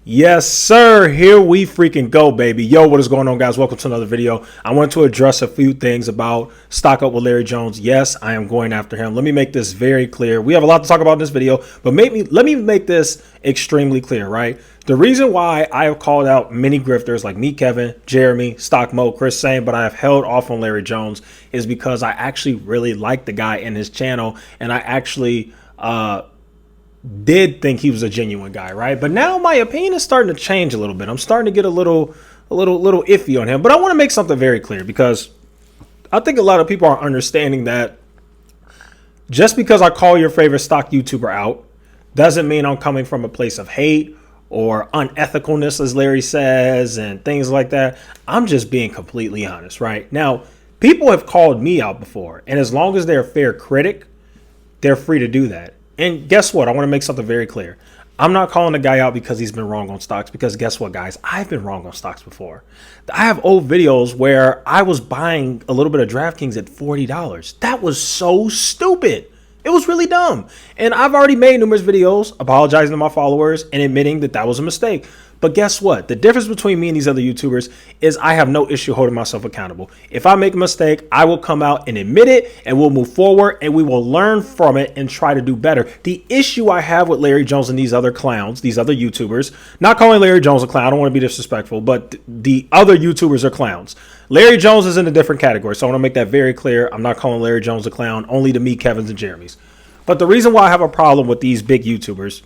Yes, sir. Here we freaking go, baby. Yo, what is going on, guys? Welcome to another video. I want to address a few things about Stock Up with Larry Jones. Yes, I am going after him. Let me make this very clear. We have a lot to talk about in this video, but let me make this extremely clear, right? The reason why I have called out many grifters like me, Kevin, Jeremy, Stock Mo, Chris Sane, but I have held off on Larry Jones is because I actually really like the guy and his channel, and I actually did think he was a genuine guy, right? But now my opinion is starting to change a little bit. I'm starting to get a little iffy on him. But I want to make something very clear because I think a lot of people are understanding that just because I call your favorite stock YouTuber out doesn't mean I'm coming from a place of hate or unethicalness, as Larry says, and things like that. I'm just being completely honest, right? Now, people have called me out before, and as long as they're a fair critic, they're free to do that. And guess what? I want to make something very clear. I'm not calling the guy out because he's been wrong on stocks, because guess what, guys? I've been wrong on stocks before. I have old videos where I was buying a little bit of DraftKings at $40. That was so stupid. It was really dumb. And I've already made numerous videos apologizing to my followers and admitting that that was a mistake. But guess what? The difference between me and these other YouTubers is I have no issue holding myself accountable. If I make a mistake, I will come out and admit it, and we'll move forward, and we will learn from it and try to do better. The issue I have with Larry Jones and these other clowns, these other YouTubers, not calling Larry Jones a clown, I don't want to be disrespectful, but the other YouTubers are clowns. Larry Jones is in a different category, so I want to make that very clear. I'm not calling Larry Jones a clown, only to me, Kevin's, and Jeremy's. But the reason why I have a problem with these big YouTubers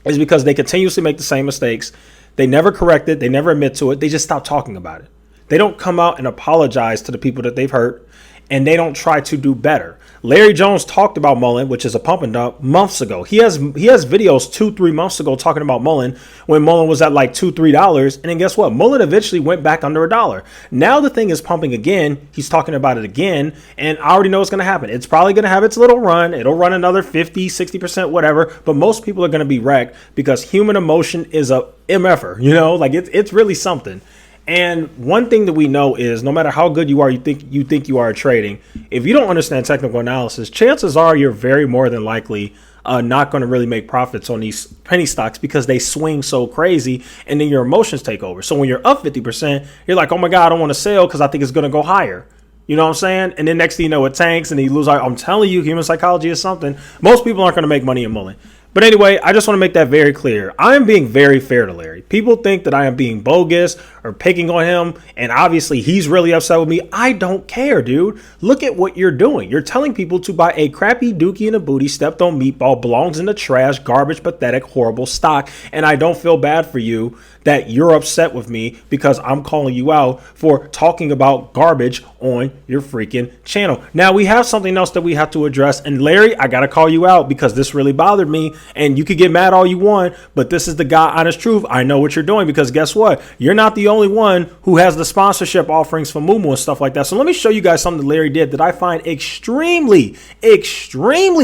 is because they continuously make the same mistakes. They never correct it. They never admit to it. They just stop talking about it. They don't come out and apologize to the people that they've hurt, and they don't try to do better. Larry Jones talked about Mullen, which is a pump and dump, months ago. He has videos 2-3 months ago talking about Mullen when Mullen was at like $2-3, and then guess what? Mullen eventually went back under $1. Now the thing is pumping again. He's talking about it again, and I already know what's going to happen. It's probably going to have its little run. It'll run another 50, 60%, whatever, but most people are going to be wrecked because human emotion is a MFer, you know, like it's really something. And one thing that we know is no matter how good you are, you think you are at trading, if you don't understand technical analysis, chances are you're very more than likely not going to really make profits on these penny stocks because they swing so crazy, and then your emotions take over. So when you're up 50%, you're like, oh my God, I don't want to sell because I think it's going to go higher. You know what I'm saying? And then next thing you know, it tanks and you lose. I'm telling you, human psychology is something. Most people aren't going to make money in Mullen. But anyway, I just want to make that very clear. I am being very fair to Larry. People think that I am being bogus or picking on him, and obviously he's really upset with me. I don't care, dude. Look at what you're doing. You're telling people to buy a crappy dookie in a booty, stepped on meatball, belongs in the trash, garbage, pathetic, horrible stock, and I don't feel bad for you that you're upset with me because I'm calling you out for talking about garbage on your freaking channel. Now, we have something else that we have to address, and Larry, I got to call you out because this really bothered me. And you could get mad all you want, but this is the God honest truth. I know what you're doing because guess what? You're not the only one who has the sponsorship offerings for Moomoo and stuff like that. So let me show you guys something that Larry did that I find extremely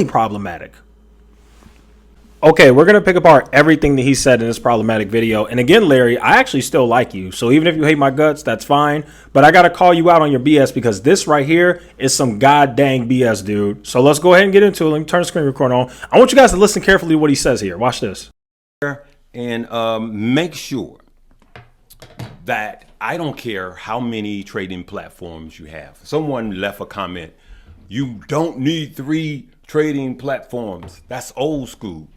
problematic. Okay, we're going to pick apart everything that he said in this problematic video. And again, Larry, I actually still like you. So even if you hate my guts, that's fine. But I got to call you out on your BS because this right here is some god dang BS, dude. So let's go ahead and get into it. Let me turn the screen recorder on. I want you guys to listen carefully to what he says here. Watch this. And make sure that I don't care how many trading platforms you have. Someone left a comment. You don't need 3 trading platforms. That's old school.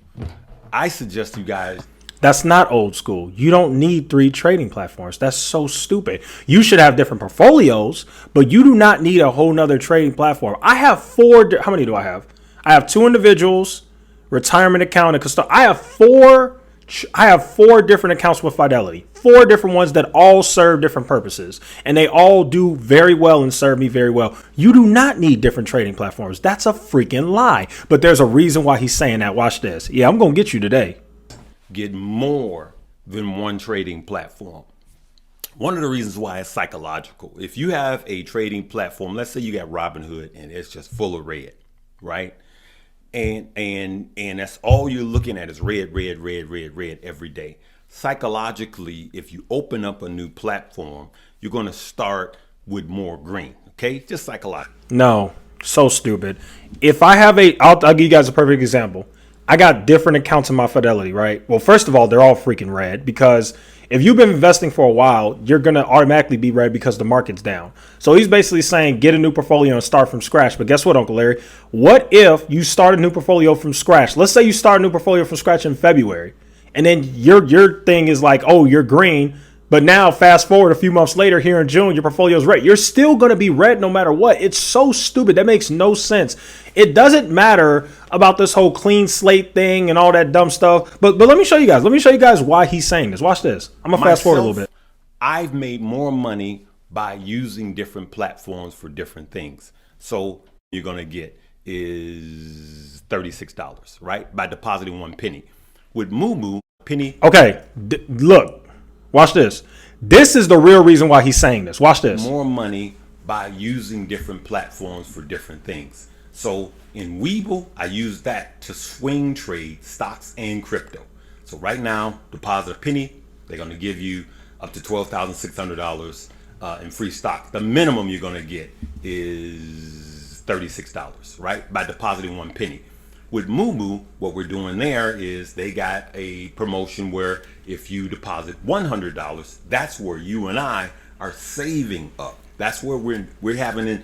I suggest you guys. That's not old school. You don't need 3 trading platforms. That's so stupid. You should have different portfolios, but you do not need a whole nother trading platform. I have 4. How many do I have? I have 2 individuals, retirement account, and custodian. I have 4 different accounts with Fidelity. 4 different ones that all serve different purposes. And they all do very well and serve me very well. You do not need different trading platforms. That's a freaking lie. But there's a reason why he's saying that. Watch this. Yeah, I'm going to get you today. Get more than 1 trading platform. One of the reasons why it's psychological. If you have a trading platform, let's say you got Robinhood and it's just full of red, right? And that's all you're looking at is red every day. Psychologically, if you open up a new platform, you're going to start with more green. Okay, just psychologically. No, so stupid. If I have I'll give you guys a perfect example. I got different accounts in my Fidelity, right? Well, first of all, they're all freaking red because if you've been investing for a while, you're going to automatically be red because the market's down. So he's basically saying get a new portfolio and start from scratch. But guess what, Uncle Larry? What if you start a new portfolio from scratch? Let's say you start a new portfolio from scratch in February, and then your thing is like, oh, you're green. But now fast forward a few months later here in June, your portfolio is red. You're still going to be red no matter what. It's so stupid. That makes no sense. It doesn't matter about this whole clean slate thing and all that dumb stuff. But let me show you guys. Let me show you guys why he's saying this. Watch this. I'm going to fast forward a little bit. I've made more money by using different platforms for different things. So you're going to get is $36, right? By depositing 1 penny. With Moomoo, penny. Okay, look. Watch this. This is the real reason why he's saying this. Watch this. More money by using different platforms for different things. So in Webull, I use that to swing trade stocks and crypto. So right now, deposit a penny, they're going to give you up to $12,600 in free stock. The minimum you're going to get is $36, right? By depositing 1 penny. With Moomoo, what we're doing there is they got a promotion where if you deposit $100, that's where you and I are saving up. That's where we're having it.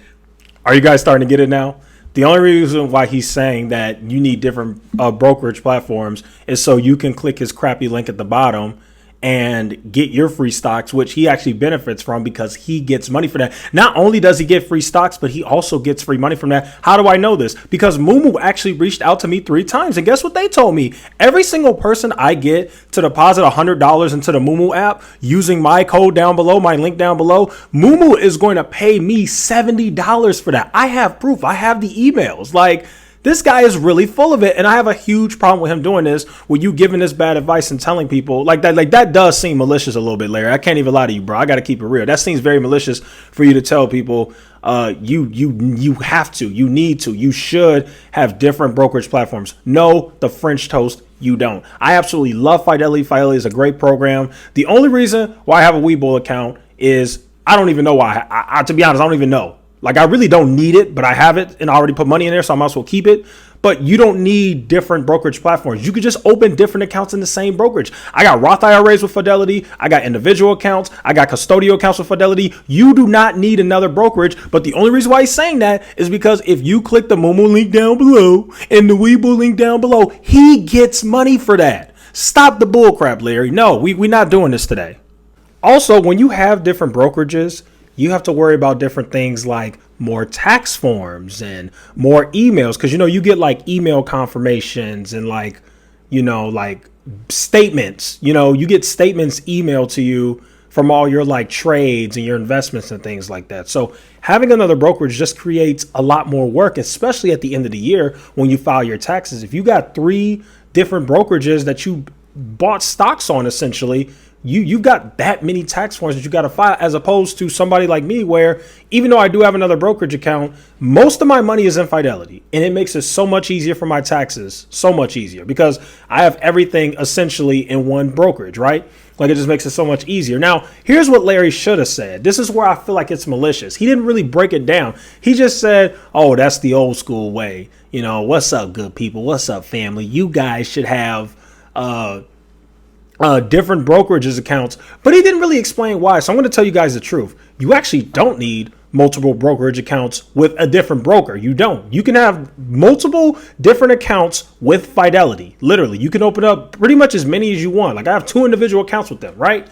Are you guys starting to get it now? The only reason why he's saying that you need different brokerage platforms is so you can click his crappy link at the bottom and get your free stocks, which he actually benefits from because he gets money for that. Not only does he get free stocks, but he also gets free money from that. How do I know this? Because Moomoo actually reached out to me 3 times. And guess what they told me? Every single person I get to deposit $100 into the Moomoo app using my code down below, my link down below, Moomoo is going to pay me $70 for that. I have proof. I have the emails. Like, this guy is really full of it, and I have a huge problem with him doing this, with you giving this bad advice and telling people like that. Like, that does seem malicious a little bit, Larry. I can't even lie to you, bro. I got to keep it real. That seems very malicious for you to tell people you have to, you need to, you should have different brokerage platforms. No, the French toast, you don't. I absolutely love Fidelity. Fidelity is a great program. The only reason why I have a Webull account is I don't even know why. I to be honest, I don't even know. Like, I really don't need it, but I have it and I already put money in there, so I might as well keep it. But you don't need different brokerage platforms. You could just open different accounts in the same brokerage. I got Roth IRAs with Fidelity. I got individual accounts. I got custodial accounts with Fidelity. You do not need another brokerage. But the only reason why he's saying that is because if you click the Moomoo link down below and the Webull link down below, he gets money for that. Stop the bull crap, Larry. No, we're not doing this today. Also, when you have different brokerages, you have to worry about different things like more tax forms and more emails. Cause you get like email confirmations and like statements, you get statements emailed to you from all your like trades and your investments and things like that. So having another brokerage just creates a lot more work, especially at the end of the year when you file your taxes. If you got 3 different brokerages that you bought stocks on, essentially, you've got that many tax forms that you got to file, as opposed to somebody like me where even though I do have another brokerage account, most of my money is in Fidelity, and it makes it so much easier for my taxes, so much easier because I have everything essentially in one brokerage, right? Like, it just makes it so much easier. Now, here's what Larry should have said. This is where I feel like it's malicious. He didn't really break it down. He just said, oh, that's the old school way. What's up, good people? What's up, family? You guys should have different brokerages accounts, but he didn't really explain why. So I'm going to tell you guys the truth. You actually don't need multiple brokerage accounts with a different broker. You don't. You can have multiple different accounts with Fidelity. Literally, you can open up pretty much as many as you want. Like, I have 2 individual accounts with them, right?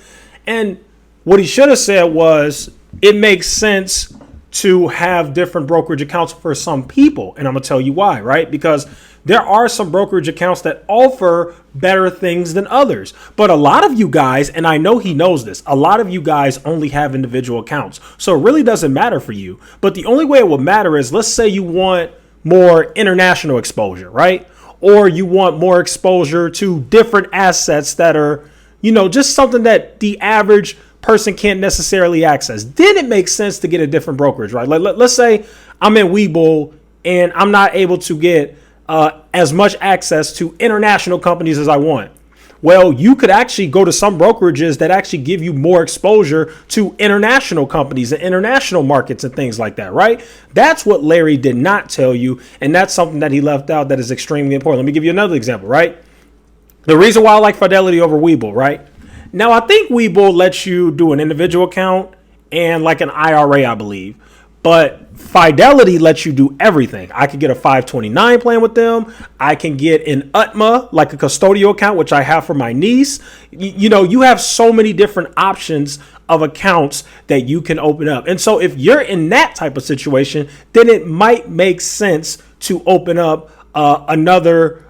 And what he should have said was, it makes sense to have different brokerage accounts for some people. And I'm going to tell you why, right? Because there are some brokerage accounts that offer better things than others. But a lot of you guys, and I know he knows this, a lot of you guys only have individual accounts. So it really doesn't matter for you. But the only way it will matter is, let's say you want more international exposure, right? Or you want more exposure to different assets that are, just something that the average person can't necessarily access. Then it makes sense to get a different brokerage, right? Let's say I'm in Webull and I'm not able to get as much access to international companies as I want. Well, you could actually go to some brokerages that actually give you more exposure to international companies and international markets and things like that, right? That's what Larry did not tell you. And that's something that he left out that is extremely important. Let me give you another example, right? The reason why I like Fidelity over Webull, right? Now, I think Webull lets you do an individual account and like an IRA, I believe. But Fidelity lets you do everything. I could get a 529 plan with them. I can get an UTMA, like a custodial account, which I have for my niece. You have so many different options of accounts that you can open up. And so if you're in that type of situation, then it might make sense to open up another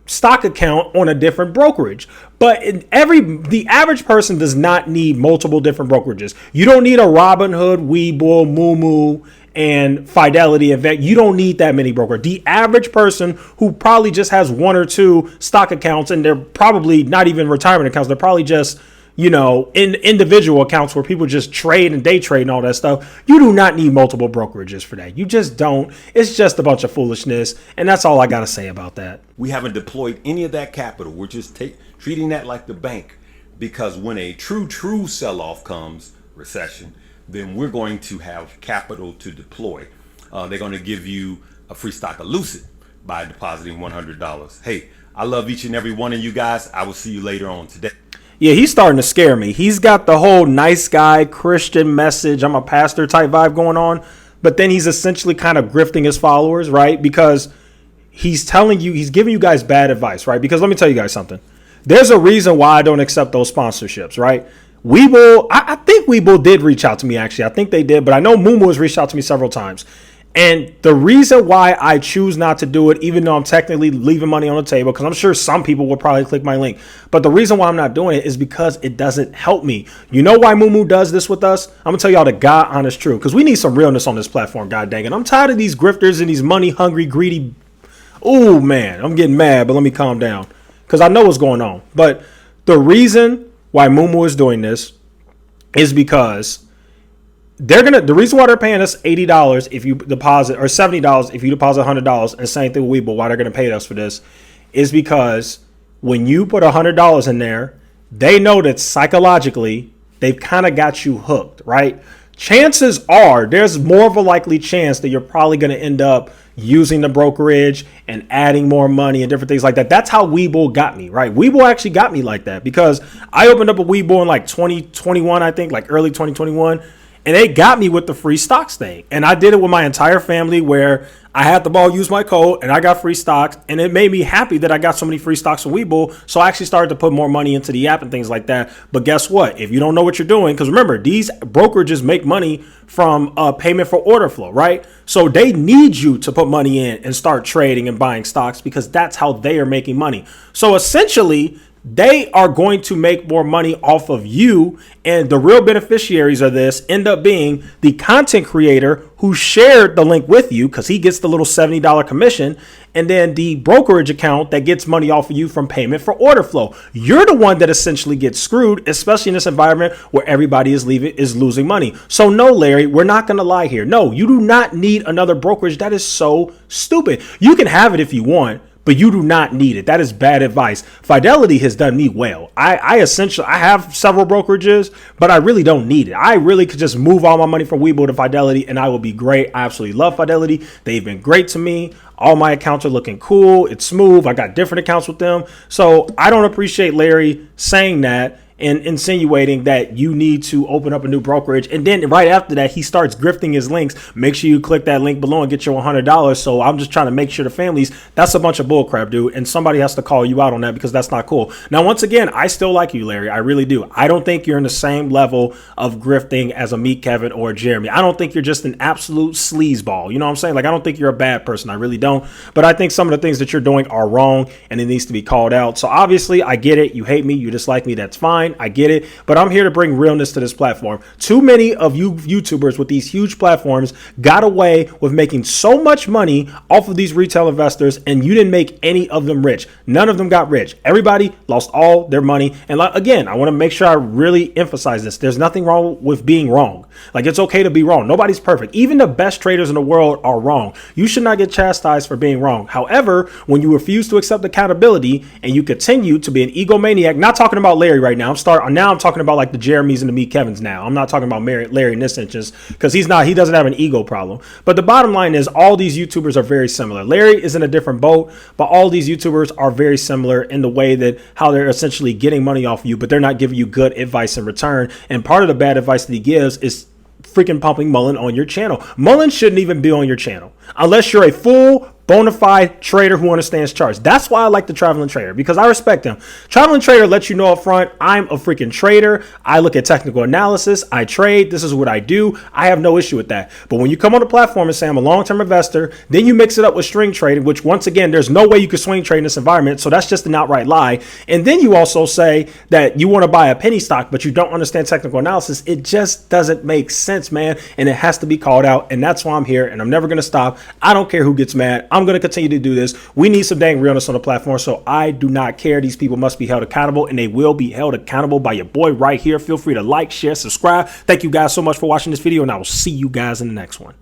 stock account on a different brokerage. But the average person does not need multiple different brokerages. You don't need a Robinhood, Webull, Moomoo, and Fidelity event. You don't need that many brokers. The average person who probably just has one or two stock accounts, and they're probably not even retirement accounts, they're probably just in individual accounts where people just trade and day trade and all that stuff. You do not need multiple brokerages for that. You just don't. It's just a bunch of foolishness. And that's all I got to say about that. We haven't deployed any of that capital. We're just treating that like the bank, because when a true sell-off comes, recession, then we're going to have capital to deploy. They're going to give you a free stock of Lucid by depositing $100. Hey, I love each and every one of you guys. I will see you later on today. Yeah, he's starting to scare me. He's got the whole nice guy, Christian message, I'm a pastor type vibe going on. But then he's essentially kind of grifting his followers, right? Because he's giving you guys bad advice, right? Because let me tell you guys something. There's a reason why I don't accept those sponsorships, right? Webull, I think Webull did reach out to me, actually. I think they did, but I know Moomoo has reached out to me several times. And the reason why I choose not to do it, even though I'm technically leaving money on the table, because I'm sure some people will probably click my link, but the reason why I'm not doing it is because it doesn't help me. You know why Moomoo does this with us? I'm gonna tell y'all the God honest truth, because we need some realness on this platform. God dang it, I'm tired of these grifters and these money hungry, greedy. Oh man, I'm getting mad, but let me calm down, because I know what's going on. But the reason why Moomoo is doing this is because the reason why they're paying us $80 if you deposit, or $70 if you deposit $100, and same thing with Webull, why they're going to pay us for this is because when you put $100 in there, they know that psychologically they've kind of got you hooked, right? Chances are there's more of a likely chance that you're probably going to end up using the brokerage and adding more money and different things like that. That's how Webull got me, right? Webull actually got me like that because I opened up a Webull in like 2021, I think, like early 2021. And they got me with the free stocks thing. And I did it with my entire family where I had them all use my code and I got free stocks. And it made me happy that I got so many free stocks from Webull. So I actually started to put more money into the app and things like that. But guess what? If you don't know what you're doing, because remember, these brokerages make money from payment for order flow, right? So they need you to put money in and start trading and buying stocks because that's how they are making money. So essentially, they are going to make more money off of you, and the real beneficiaries of this end up being the content creator who shared the link with you because he gets the little $70 commission, and then the brokerage account that gets money off of you from payment for order flow. You're the one that essentially gets screwed, especially in this environment where everybody is losing money. So no, Larry, we're not going to lie here. No, you do not need another brokerage. That is so stupid. You can have it if you want, but you do not need it. That is bad advice. Fidelity has done me well. I have several brokerages, but I really don't need it. I really could just move all my money from Webull to Fidelity and I will be great. I absolutely love Fidelity. They've been great to me. All my accounts are looking cool. It's smooth. I got different accounts with them. So I don't appreciate Larry saying that and insinuating that you need to open up a new brokerage. And then right after that, he starts grifting his links. Make sure you click that link below and get your $100. So I'm just trying to make sure the families, that's a bunch of bullcrap, dude. And somebody has to call you out on that because that's not cool. Now, once again, I still like you, Larry. I really do. I don't think you're in the same level of grifting as a Meet Kevin or Jeremy. I don't think you're just an absolute sleazeball. You know what I'm saying? Like, I don't think you're a bad person. I really don't. But I think some of the things that you're doing are wrong and it needs to be called out. So obviously, I get it. You hate me. You dislike me. That's fine. fine. I get it. But I'm here to bring realness to this platform. Too many of you YouTubers with these huge platforms got away with making so much money off of these retail investors, and you didn't make any of them rich. None of them got rich. Everybody lost all their money. And again, I want to make sure I really emphasize this. There's nothing wrong with being wrong. Like, it's okay to be wrong. Nobody's perfect. Even the best traders in the world are wrong. You should not get chastised for being wrong. However, when you refuse to accept accountability and you continue to be an egomaniac, not talking about Larry right now. I'm talking about like the Jeremys and the Meet Kevins now. I'm not talking about Larry in this instance, because he doesn't have an ego problem. But the bottom line is all these YouTubers are very similar. Larry is in a different boat, but all these YouTubers are very similar in the way that how they're essentially getting money off of you, but they're not giving you good advice in return. And part of the bad advice that he gives is freaking pumping Mullen on your channel. Mullen shouldn't even be on your channel unless you're a full bona fide trader who understands charts. That's why I like the Traveling Trader, because I respect him. Traveling Trader lets you know up front, I'm a freaking trader. I look at technical analysis. I trade. This is what I do. I have no issue with that. But when you come on the platform and say I'm a long-term investor, then you mix it up with string trading, which once again, there's no way you can swing trade in this environment. So that's just an outright lie. And then you also say that you want to buy a penny stock, but you don't understand technical analysis. It just doesn't make sense, man. And it has to be called out. And that's why I'm here. And I'm never going to stop. I don't care who gets mad. I'm going to continue to do this. We need some dang realness on the platform, so I do not care. These people must be held accountable, and they will be held accountable by your boy right here. Feel free to like, share, subscribe. Thank you guys so much for watching this video, and I will see you guys in the next one.